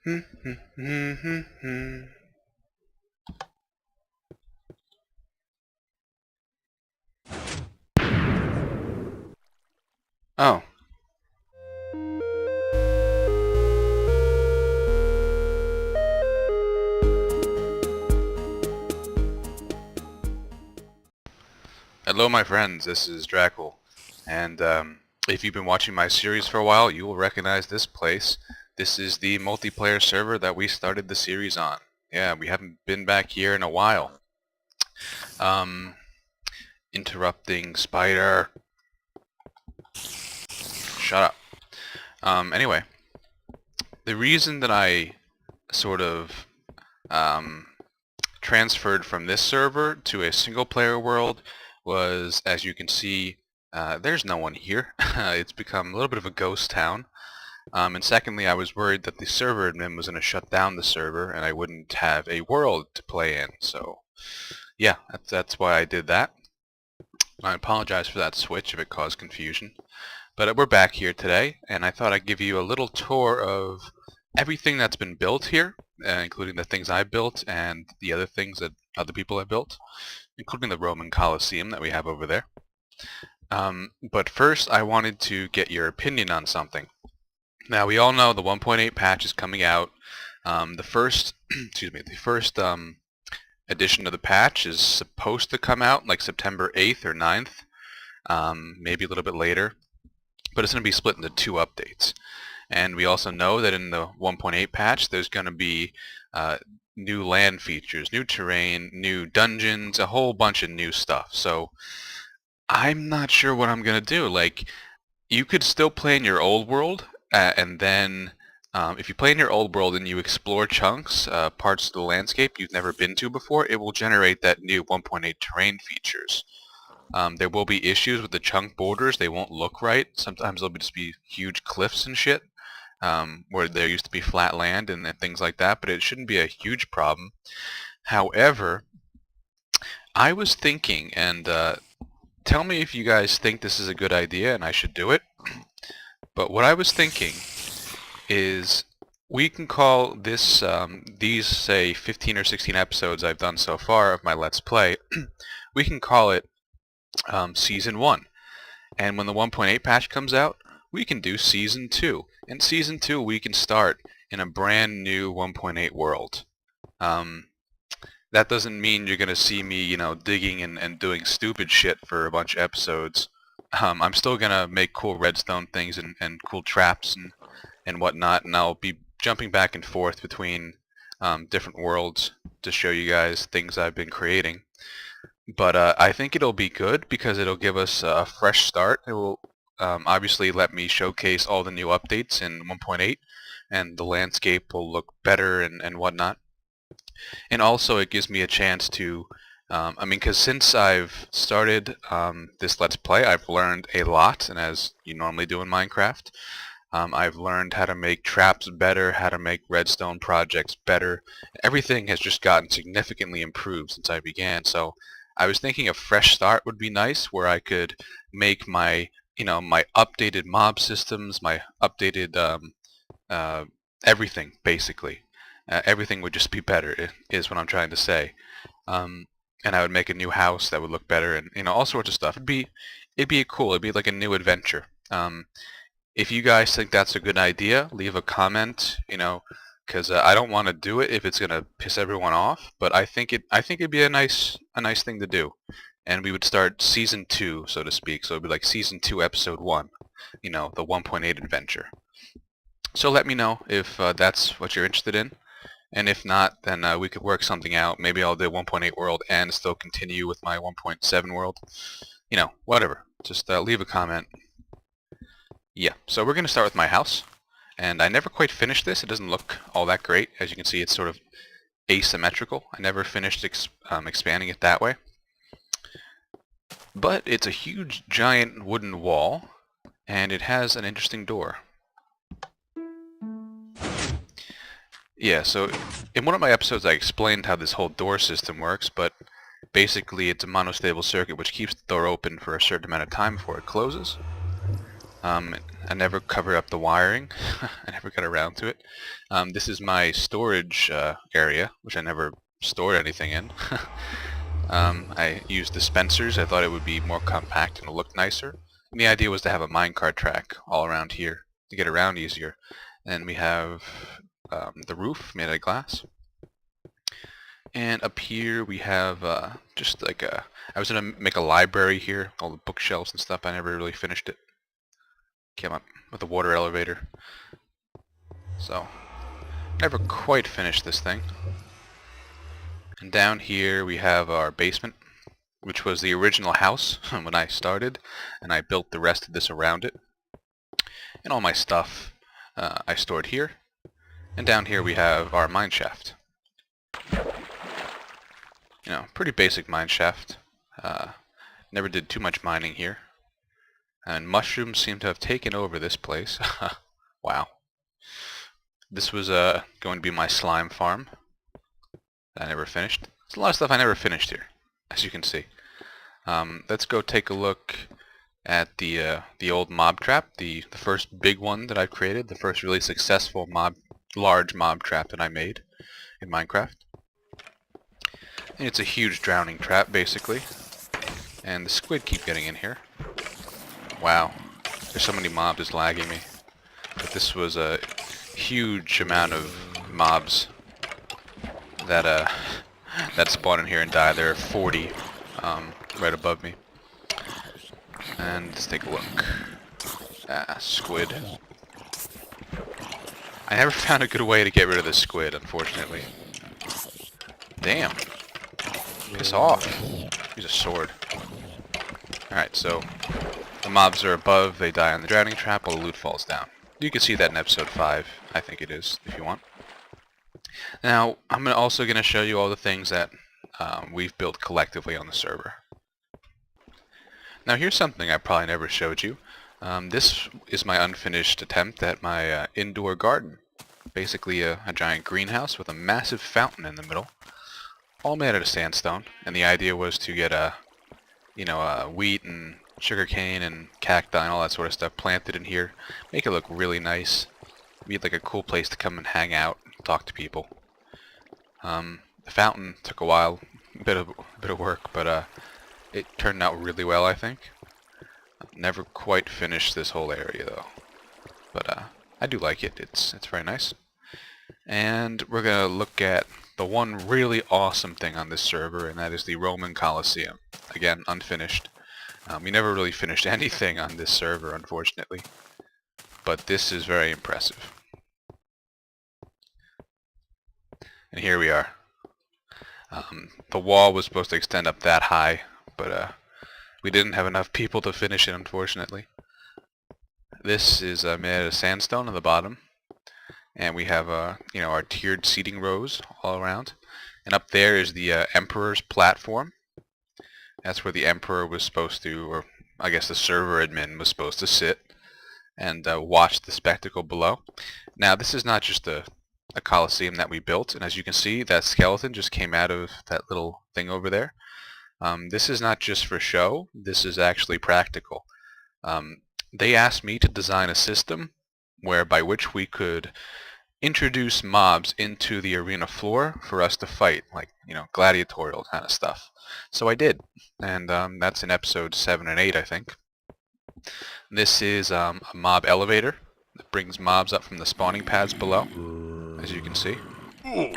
Oh. Hello my friends, this is Drackle, and if you've been watching my series for a while, you will recognize this place. This is the multiplayer server that we started the series on. Yeah, we haven't been back here in a while. Interrupting spider. Shut up. Anyway, the reason that I sort of transferred from this server to a single player world was, as you can see, there's no one here. It's become a little bit of a ghost town. And secondly, I was worried that the server admin was going to shut down the server and I wouldn't have a world to play in. So yeah, that's why I did that. I apologize for that switch if it caused confusion. But we're back here today, and I thought I'd give you a little tour of everything that's been built here, including the things I built and the other things that other people have built, including the Roman Coliseum that we have over there. But first, I wanted to get your opinion on something. Now, we all know the 1.8 patch is coming out. The first, the first edition of the patch is supposed to come out like September 8th or 9th, maybe a little bit later. But it's going to be split into 2 updates. And we also know that in the 1.8 patch there's going to be new land features, new terrain, new dungeons, a whole bunch of new stuff. So I'm not sure what I'm going to do. Like, you could still play in your old world, and then if you play in your old world and you explore chunks, parts of the landscape you've never been to before, it will generate that new 1.8 terrain features. There will be issues with the chunk borders. They won't look right. Sometimes there'll just be huge cliffs and shit, where there used to be flat land and things like that, but it shouldn't be a huge problem. However, I was thinking, and tell me if you guys think this is a good idea and I should do it, but what I was thinking is we can call this, these, say, 15 or 16 episodes I've done so far of my Let's Play, we can call it Season 1. And when the 1.8 patch comes out, we can do Season 2. In Season 2, we can start in a brand new 1.8 world. That doesn't mean you're going to see me, you know, digging and doing stupid shit for a bunch of episodes. I'm still going to make cool redstone things and cool traps and whatnot, and I'll be jumping back and forth between different worlds to show you guys things I've been creating. But I think it'll be good because it'll give us a fresh start. It will obviously let me showcase all the new updates in 1.8, and the landscape will look better and whatnot. And also it gives me a chance to, I mean, because since I've started this Let's Play, I've learned a lot, and as you normally do in Minecraft, I've learned how to make traps better, how to make redstone projects better. Everything has just gotten significantly improved since I began, so I was thinking a fresh start would be nice, where I could make my, you know, my updated mob systems, my updated everything, basically. Everything would just be better, is what I'm trying to say. And I would make a new house that would look better, and, you know, all sorts of stuff. It'd be cool. It'd be like a new adventure. If you guys think that's a good idea, leave a comment, you know, because I don't want to do it if it's gonna piss everyone off. But I think it'd be a nice thing to do, and we would start Season 2, so to speak. So it'd be like Season 2, Episode 1, you know, the 1.8 adventure. So let me know if that's what you're interested in, and if not, then we could work something out. Maybe I'll do 1.8 world and still continue with my 1.7 world. You know, whatever. Just leave a comment. Yeah, so we're going to start with my house. And I never quite finished this. It doesn't look all that great. As you can see, it's sort of asymmetrical. I never finished expanding it that way. But it's a huge, giant wooden wall, and it has an interesting door. Yeah, so in one of my episodes I explained how this whole door system works, but basically it's a monostable circuit which keeps the door open for a certain amount of time before it closes. I never covered up the wiring. I never got around to it. This is my storage area, which I never stored anything in. I used dispensers. I thought it would be more compact and look nicer. And the idea was to have a minecart track all around here to get around easier. And we have the roof made out of glass. And up here we have just like I was going to make a library here, all the bookshelves and stuff. I never really finished it. Came up with a water elevator. So, never quite finished this thing. And down here we have our basement, which was the original house when I started, and I built the rest of this around it. And all my stuff I stored here. And down here we have our mine shaft. You know, pretty basic mine shaft. Never did too much mining here. And mushrooms seem to have taken over this place. Wow. This was going to be my slime farm that I never finished. There's a lot of stuff I never finished here, as you can see. Let's go take a look at the old mob trap, the first big one that I've created, the first really successful large mob trap that I made in Minecraft. And it's a huge drowning trap, basically. And the squid keep getting in here. Wow, there's so many mobs, it's lagging me. But this was a huge amount of mobs that spawn in here and die. There are 40 right above me. And let's take a look. Squid. I never found a good way to get rid of this squid, unfortunately. Damn. Piss off. Use a sword. Alright, so the mobs are above, they die on the drowning trap while the loot falls down. You can see that in episode 5, I think it is, if you want. Now, I'm also going to show you all the things that we've built collectively on the server. Now here's something I probably never showed you. This is my unfinished attempt at my indoor garden. Basically a giant greenhouse with a massive fountain in the middle. All made out of sandstone, and the idea was to get wheat and sugarcane and cacti and all that sort of stuff planted in here. Make it look really nice. Be like a cool place to come and hang out, talk to people. The fountain took a while, a bit of work, but it turned out really well, I think. Never quite finished this whole area though, but I do like it. It's very nice. And we're gonna look at the one really awesome thing on this server, and that is the Roman Coliseum. Again, unfinished. We never really finished anything on this server, unfortunately. But this is very impressive. And here we are. The wall was supposed to extend up that high, but we didn't have enough people to finish it, unfortunately. This is made out of sandstone on the bottom. And we have our tiered seating rows all around. And up there is the Emperor's platform. That's where the Emperor was supposed to, or I guess the server admin was supposed to sit and watch the spectacle below. Now this is not just a Coliseum that we built, and as you can see, that skeleton just came out of that little thing over there. This is not just for show, this is actually practical. They asked me to design a system by which we could introduce mobs into the arena floor for us to fight, like, gladiatorial kind of stuff. So I did, and that's in episode 7 and 8, I think. This is a mob elevator that brings mobs up from the spawning pads below, as you can see. I'm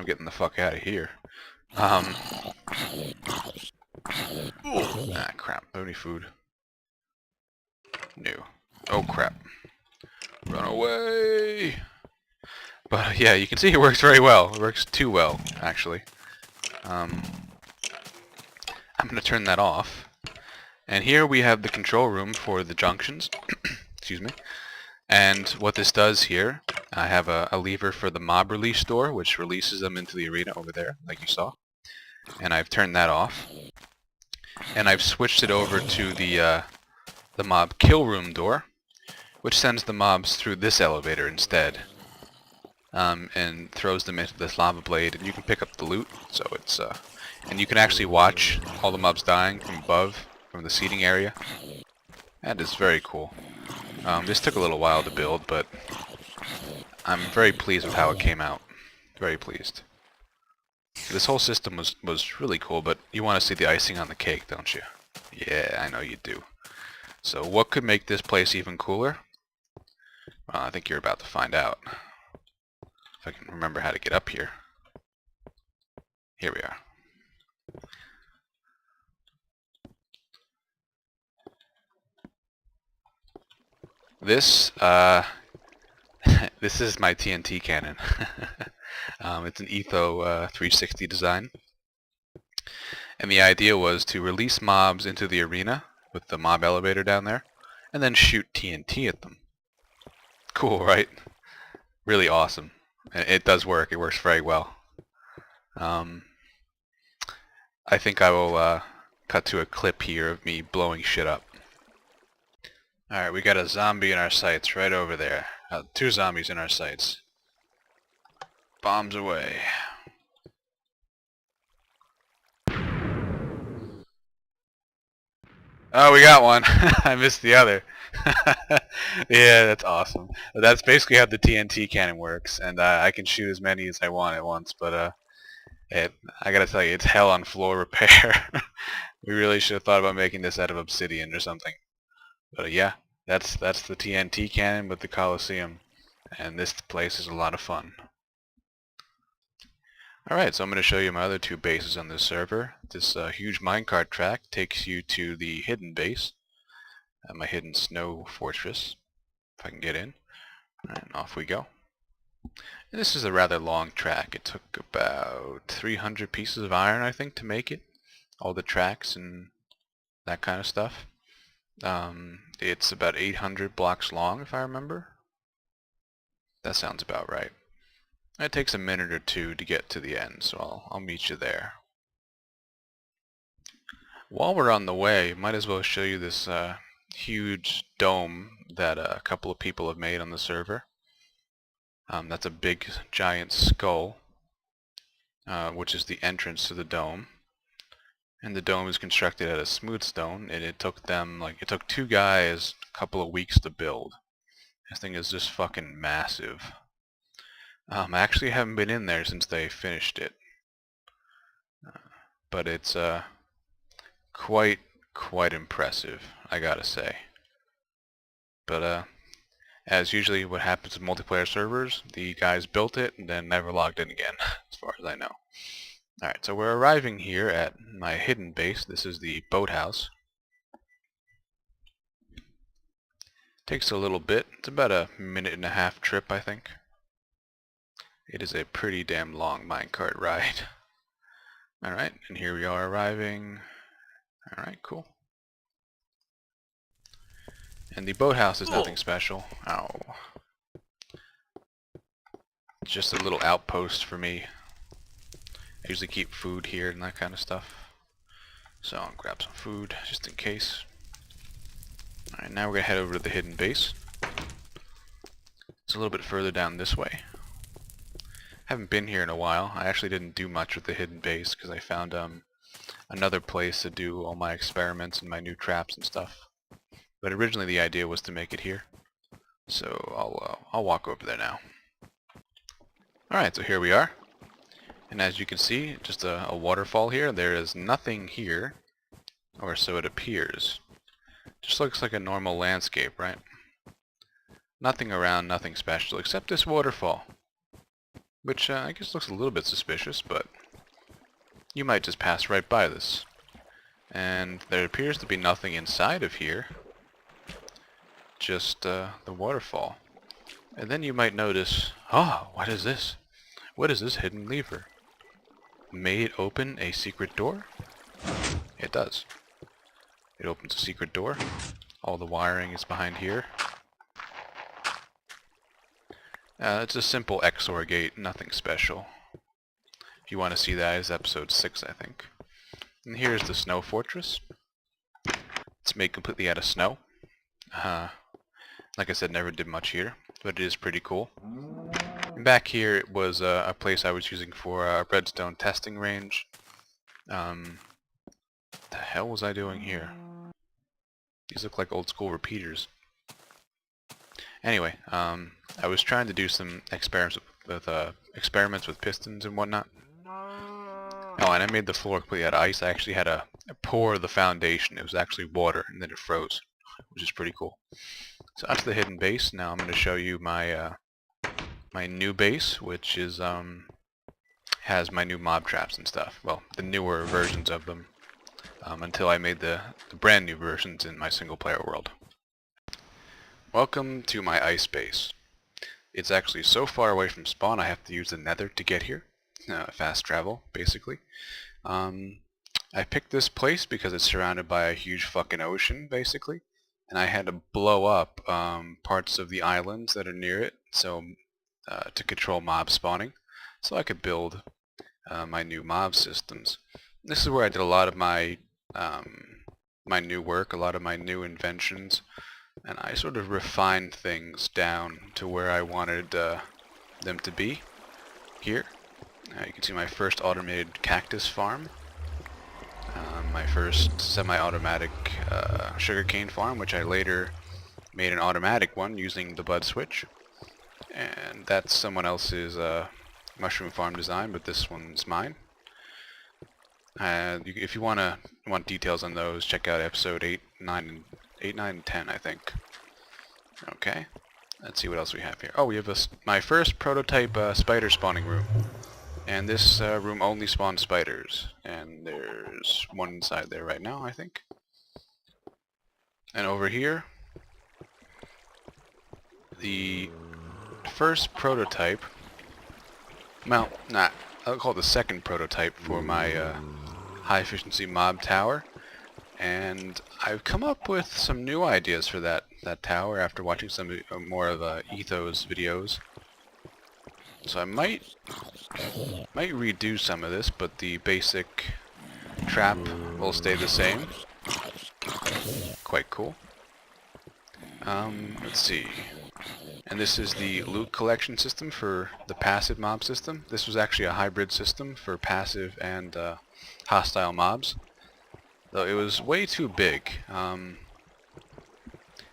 getting the fuck out of here. Crap. Any food? No. Oh, crap. Run away! But yeah, you can see it works very well. It works too well, actually. I'm going to turn that off. And here we have the control room for the junctions. Excuse me. And what this does here, I have a lever for the mob release door, which releases them into the arena over there, like you saw. And I've turned that off. And I've switched it over to the mob kill room door, which sends the mobs through this elevator instead. And throws them into this lava blade, and you can pick up the loot. So it's and you can actually watch all the mobs dying from above, from the seating area. That is very cool. This took a little while to build, but I'm very pleased with how it came out. Very pleased. This whole system was really cool, but you want to see the icing on the cake, don't you? Yeah, I know you do. So what could make this place even cooler? Well, I think you're about to find out. If I can remember how to get up here. Here we are. This, this is my TNT cannon. It's an Etho 360 design. And the idea was to release mobs into the arena with the mob elevator down there, and then shoot TNT at them. Cool, right? Really awesome. And it does work. It works very well. I think I will cut to a clip here of me blowing shit up. Alright, we got a zombie in our sights right over there. 2 zombies in our sights. Bombs away. Oh, we got one. I missed the other. Yeah, that's awesome. That's basically how the TNT cannon works, and I can shoot as many as I want at once, but I gotta tell you, it's hell on floor repair. We really should have thought about making this out of obsidian or something. But yeah, that's the TNT cannon with the Coliseum, and this place is a lot of fun. Alright, so I'm going to show you my other 2 bases on this server. This huge minecart track takes you to the hidden base, my hidden snow fortress, if I can get in. Alright, and off we go. And this is a rather long track. It took about 300 pieces of iron, I think, to make it. All the tracks and that kind of stuff. It's about 800 blocks long, if I remember. That sounds about right. It takes a minute or 2 to get to the end, so I'll meet you there. While we're on the way, might as well show you this huge dome that a couple of people have made on the server. That's a big giant skull, which is the entrance to the dome. And the dome is constructed out of smooth stone, and it took 2 guys a couple of weeks to build. This thing is just fucking massive. I actually haven't been in there since they finished it, but it's quite impressive, I gotta say. But as usually what happens in multiplayer servers, the guys built it and then never logged in again, as far as I know. Alright, so we're arriving here at my hidden base. This is the boathouse. Takes a little bit. It's about a minute-and-a-half trip, I think. It is a pretty damn long minecart ride. Alright, and here we are arriving. Alright, cool. And the boathouse is nothing special. Ow. It's just a little outpost for me. I usually keep food here and that kind of stuff. So I'll grab some food just in case. Alright, now we're going to head over to the hidden base. It's a little bit further down this way. Haven't been here in a while. I actually didn't do much with the hidden base because I found another place to do all my experiments and my new traps and stuff. But originally the idea was to make it here. So I'll walk over there now. Alright, so here we are. And as you can see, just a waterfall here. There is nothing here, or so it appears. Just looks like a normal landscape, right? Nothing around, nothing special, except this waterfall. Which I guess looks a little bit suspicious, but you might just pass right by this. And there appears to be nothing inside of here. Just the waterfall. And then you might notice, what is this? What is this hidden lever? May it open a secret door? It does. It opens a secret door. All the wiring is behind here. It's a simple XOR gate, nothing special. If you want to see that, it's episode 6, I think. And here's the snow fortress. It's made completely out of snow. Like I said, never did much here, but it is pretty cool. And back here it was a place I was using for a redstone testing range. The hell was I doing here? These look like old school repeaters. Anyway, I was trying to do some experiments with pistons and whatnot. Oh, and I made the floor completely out of ice. I actually had to pour the foundation. It was actually water, and then it froze, which is pretty cool. So that's the hidden base. Now I'm going to show you my my new base, which is has my new mob traps and stuff. Well, the newer versions of them, until I made the brand new versions in my single player world. Welcome to my ice base. It's actually so far away from spawn I have to use the nether to get here. Fast travel, basically. I picked this place because it's surrounded by a huge fucking ocean, basically. And I had to blow up parts of the islands that are near it so to control mob spawning, so I could build my new mob systems. This is where I did a lot of my my new work, a lot of my new inventions, and I sort of refined things down to where I wanted them to be. Here, you can see my first automated cactus farm, my first semi-automatic sugarcane farm, which I later made an automatic one using the bud switch. And that's someone else's mushroom farm design, but this one's mine. If you want details on those, check out episode 8, 9, and 10, I think. Okay, let's see what else we have here. Oh, we have my first prototype spider spawning room. And this room only spawns spiders. And there's one inside there right now, I think. And over here, the first prototype, well, I'll call it the second prototype for my high efficiency mob tower. And I've come up with some new ideas for that tower after watching some more of Ethos videos. So I might redo some of this, but the basic trap will stay the same. Quite cool. Let's see. And this is the loot collection system for the passive mob system. This was actually a hybrid system for passive and hostile mobs. Though it was way too big.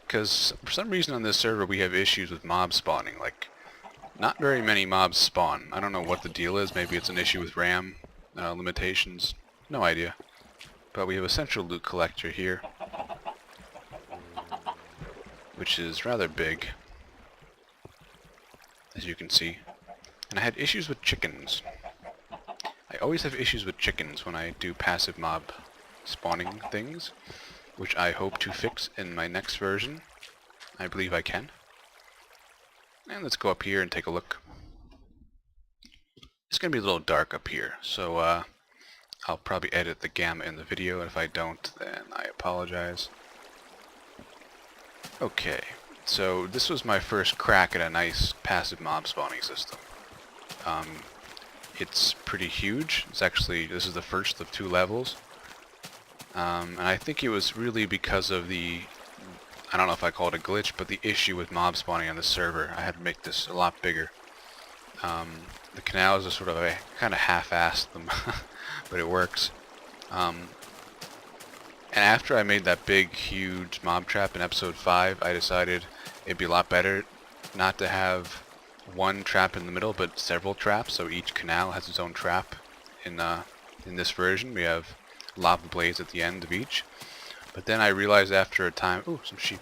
Because for some reason on this server we have issues with mob spawning. Like, not very many mobs spawn. I don't know what the deal is. Maybe it's an issue with RAM limitations. No idea. But we have a central loot collector here, which is rather big, as you can see. And I had issues with chickens. I always have issues with chickens when I do passive mob spawning things, which I hope to fix in my next version. I believe I can. And let's go up here and take a look. It's going to be a little dark up here, so I'll probably edit the gamma in the video, and if I don't, then I apologize. Okay, so this was my first crack at a nice passive mob spawning system. It's pretty huge. It's actually, this is the first of 2 levels. And I think it was really because of the, I don't know if I call it a glitch, but the issue with mob spawning on the server. I had to make this a lot bigger. The canals are sort of, I kind of half-assed them, but it works. And after I made that big, huge mob trap in episode 5, I decided it'd be a lot better not to have one trap in the middle, but several traps, so each canal has its own trap. In this version, we have lava blades at the end of each. But then I realized after a time, ooh, some sheep.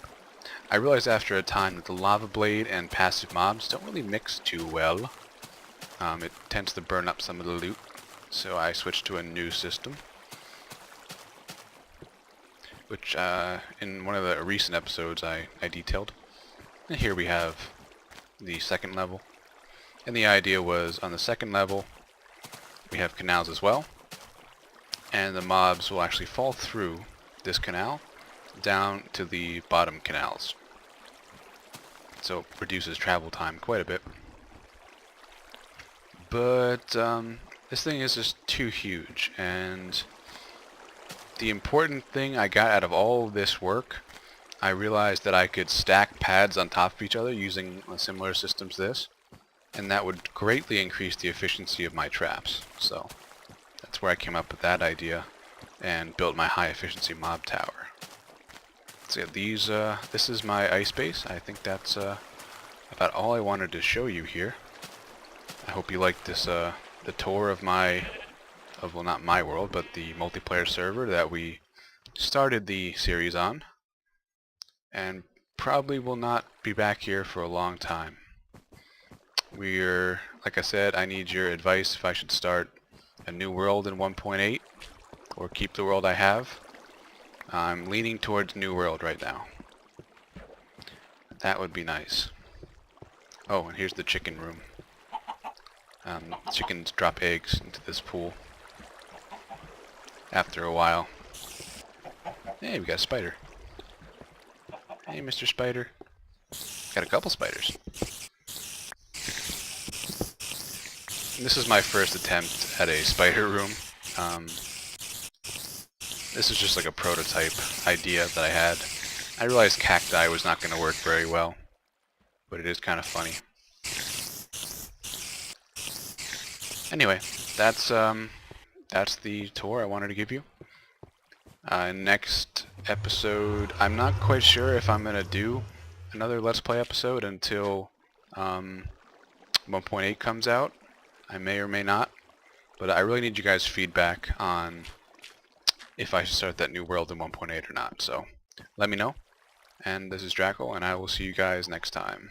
I realized after a time that the lava blade and passive mobs don't really mix too well. It tends to burn up some of the loot, so I switched to a new system, which in one of the recent episodes I detailed. And here we have the second level. And the idea was, on the second level, we have canals as well, and the mobs will actually fall through this canal down to the bottom canals. So it reduces travel time quite a bit. But this thing is just too huge, and the important thing I got out of all of this work, I realized that I could stack pads on top of each other using a similar system to this, and that would greatly increase the efficiency of my traps. So that's where I came up with that idea and built my high efficiency mob tower. So yeah, this is my ice base. I think that's about all I wanted to show you here. I hope you liked this, the tour of well, not my world, but the multiplayer server that we started the series on, and probably will not be back here for a long time. Like I said, I need your advice if I should start a new world in 1.8 or keep the world I have. I'm leaning towards new world right now. That would be nice. Oh, and here's the chicken room. Chickens drop eggs into this pool after a while. Hey, we got a spider. Hey, Mr. Spider. Got a couple spiders. This is my first attempt at a spider room. This is just like a prototype idea that I had. I realized cacti was not going to work very well, but it is kind of funny. Anyway, that's the tour I wanted to give you. Next episode, I'm not quite sure if I'm going to do another Let's Play episode until 1.8 comes out. I may or may not, but I really need you guys' feedback on if I should start that new world in 1.8 or not. So let me know. And this is Drackle, and I will see you guys next time.